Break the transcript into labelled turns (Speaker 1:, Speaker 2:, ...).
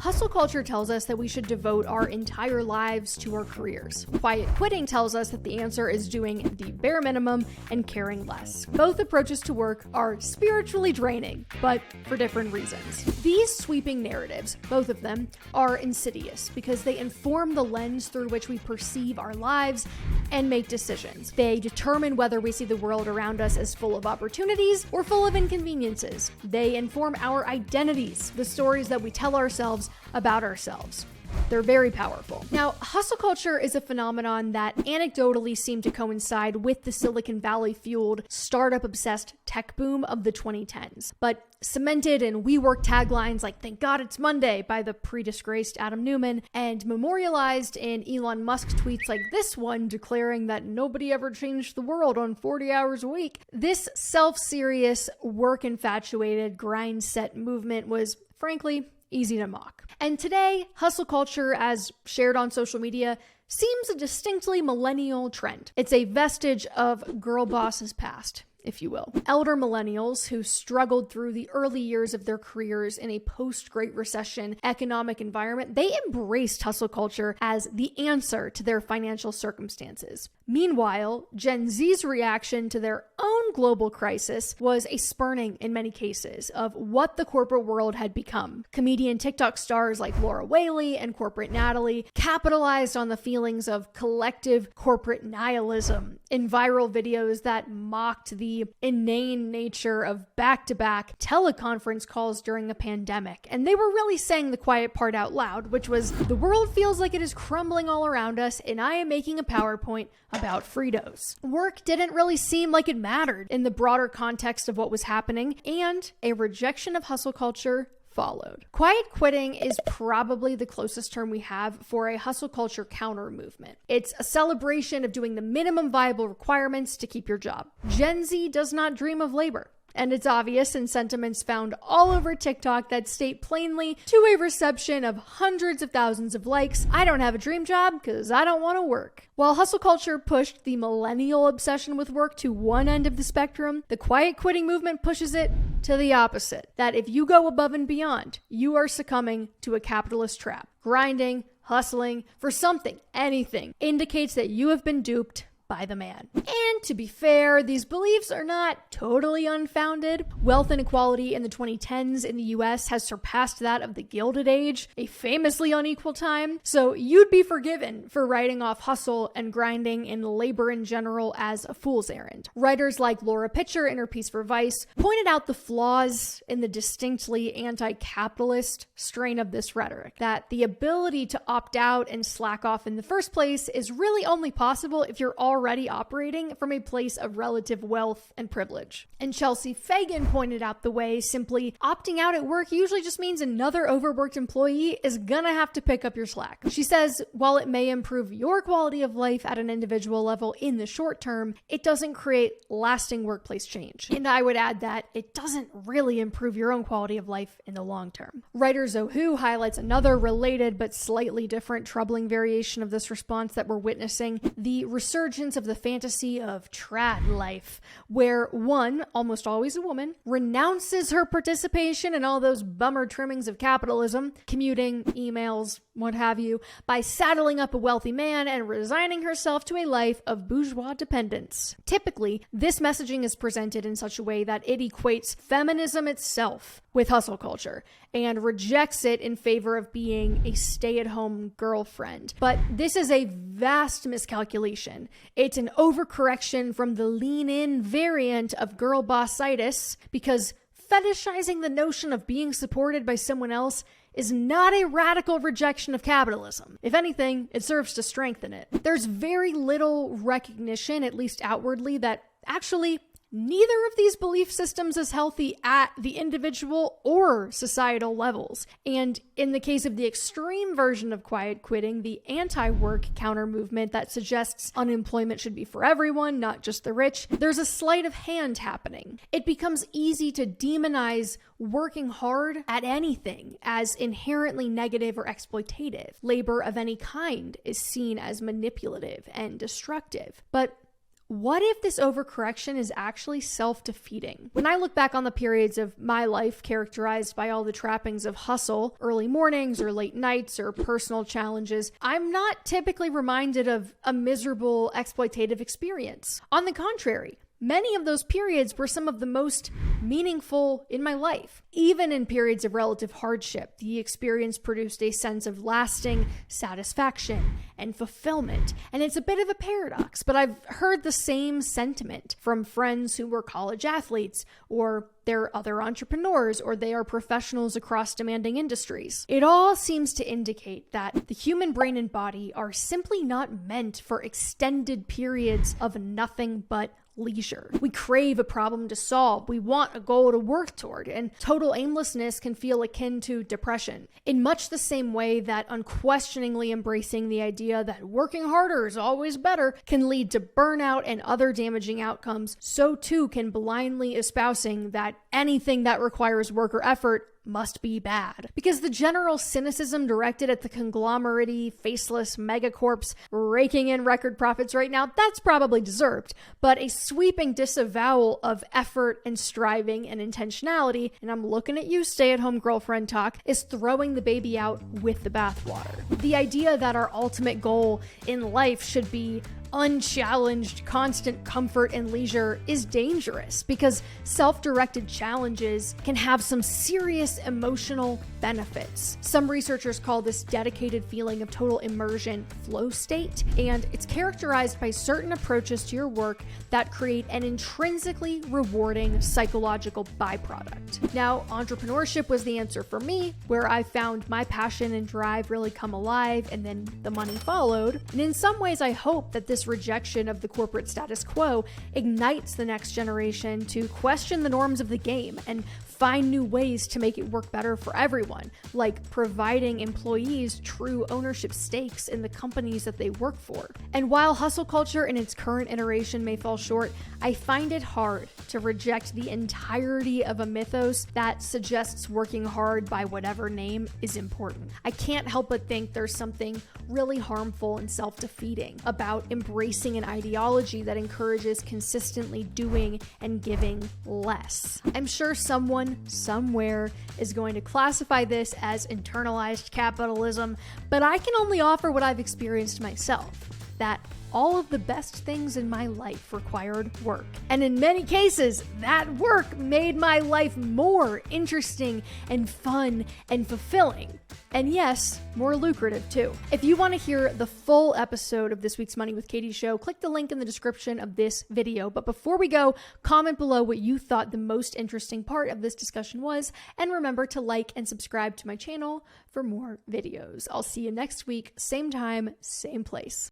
Speaker 1: Hustle culture tells us that we should devote our entire lives to our careers. Quiet quitting tells us that the answer is doing the bare minimum and caring less. Both approaches to work are spiritually draining, but for different reasons. These sweeping narratives, both of them, are insidious because they inform the lens through which we perceive our lives and make decisions. They determine whether we see the world around us as full of opportunities or full of inconveniences. They inform our identities, the stories that we tell ourselves about ourselves. They're very powerful. Now, hustle culture is a phenomenon that anecdotally seemed to coincide with the Silicon Valley-fueled, startup-obsessed tech boom of the 2010s, but cemented in WeWork taglines like "Thank God it's Monday" by the pre-disgraced Adam Neumann, and memorialized in Elon Musk tweets like this one declaring that nobody ever changed the world on 40 hours a week. This self-serious, work-infatuated, grind-set movement was, frankly, easy to mock. And today, hustle culture, as shared on social media, seems a distinctly millennial trend. It's a vestige of girl bosses past, if you will. Elder millennials who struggled through the early years of their careers in a post-Great Recession economic environment, they embraced hustle culture as the answer to their financial circumstances. Meanwhile, Gen Z's reaction to their own global crisis was a spurning, in many cases, of what the corporate world had become. Comedian TikTok stars like Laura Whaley and Corporate Natalie capitalized on the feelings of collective corporate nihilism in viral videos that mocked the inane nature of back-to-back teleconference calls during a pandemic. And they were really saying the quiet part out loud, which was, "The world feels like it is crumbling all around us, and I am making a PowerPoint about Fritos." Work didn't really seem like it mattered in the broader context of what was happening, and a rejection of hustle culture followed. Quiet quitting is probably the closest term we have for a hustle culture counter movement. It's a celebration of doing the minimum viable requirements to keep your job. Gen Z does not dream of labor. And it's obvious in sentiments found all over TikTok that state plainly, to a reception of hundreds of thousands of likes, "I don't have a dream job because I don't want to work." While hustle culture pushed the millennial obsession with work to one end of the spectrum, the quiet quitting movement pushes it to the opposite. That if you go above and beyond, you are succumbing to a capitalist trap. Grinding, hustling for something, anything, indicates that you have been duped by the man. And to be fair, these beliefs are not totally unfounded. Wealth inequality in the 2010s in the US has surpassed that of the Gilded Age, a famously unequal time. So you'd be forgiven for writing off hustle and grinding and labor in general as a fool's errand. Writers like Laura Pitcher in her piece for Vice pointed out the flaws in the distinctly anti-capitalist strain of this rhetoric, that the ability to opt out and slack off in the first place is really only possible if you're already operating from a place of relative wealth and privilege. And Chelsea Fagan pointed out the way simply opting out at work usually just means another overworked employee is gonna have to pick up your slack. She says, while it may improve your quality of life at an individual level in the short term, it doesn't create lasting workplace change. And I would add that it doesn't really improve your own quality of life in the long term. Writer Zohu highlights another related but slightly different troubling variation of this response that we're witnessing, the resurgence of the fantasy of trad life, where one, almost always a woman, renounces her participation in all those bummer trimmings of capitalism, commuting, emails, what have you, by saddling up a wealthy man and resigning herself to a life of bourgeois dependence. Typically, this messaging is presented in such a way that it equates feminism itself with hustle culture and rejects it in favor of being a stay-at-home girlfriend. But this is a vast miscalculation. It's an overcorrection from the lean-in variant of girl bossitis, because fetishizing the notion of being supported by someone else is not a radical rejection of capitalism. If anything, it serves to strengthen it. There's very little recognition, at least outwardly, that actually neither of these belief systems is healthy at the individual or societal levels. And in the case of the extreme version of quiet quitting, the anti-work counter movement that suggests unemployment should be for everyone, not just the rich, there's a sleight of hand happening. It becomes easy to demonize working hard at anything as inherently negative or exploitative. Labor of any kind is seen as manipulative and destructive. But What if this overcorrection is actually self-defeating? When I look back on the periods of my life characterized by all the trappings of hustle, early mornings or late nights or personal challenges, I'm not typically reminded of a miserable exploitative experience. On the contrary, many of those periods were some of the most meaningful in my life. Even in periods of relative hardship, the experience produced a sense of lasting satisfaction and fulfillment. And it's a bit of a paradox, but I've heard the same sentiment from friends who were college athletes, or they're other entrepreneurs, or they are professionals across demanding industries. It all seems to indicate that the human brain and body are simply not meant for extended periods of nothing but leisure. We crave a problem to solve. We want a goal to work toward, and total aimlessness can feel akin to depression. In much the same way that unquestioningly embracing the idea that working harder is always better can lead to burnout and other damaging outcomes, so too can blindly espousing that anything that requires work or effort must be bad. Because the general cynicism directed at the conglomerate, faceless megacorps raking in record profits right now, that's probably deserved. But a sweeping disavowal of effort and striving and intentionality, and I'm looking at you, stay-at-home girlfriend Tok, is throwing the baby out with the bathwater. The idea that our ultimate goal in life should be unchallenged, constant comfort and leisure is dangerous, because self-directed challenges can have some serious emotional benefits. Some researchers call this dedicated feeling of total immersion flow state, and it's characterized by certain approaches to your work that create an intrinsically rewarding psychological byproduct. Now, entrepreneurship was the answer for me, where I found my passion and drive really come alive, and then the money followed. And in some ways, I hope that this rejection of the corporate status quo ignites the next generation to question the norms of the game and find new ways to make it work better for everyone, like providing employees true ownership stakes in the companies that they work for. And while hustle culture in its current iteration may fall short, I find it hard to reject the entirety of a mythos that suggests working hard by whatever name is important. I can't help but think there's something really harmful and self-defeating about embracing an ideology that encourages consistently doing and giving less. I'm sure someone somewhere is going to classify this as internalized capitalism, but I can only offer what I've experienced myself, that all of the best things in my life required work. And in many cases, that work made my life more interesting and fun and fulfilling. And yes, more lucrative too. If you want to hear the full episode of this week's Money with Katie show, click the link in the description of this video. But before we go, comment below what you thought the most interesting part of this discussion was, and remember to like and subscribe to my channel for more videos. I'll see you next week, same time, same place.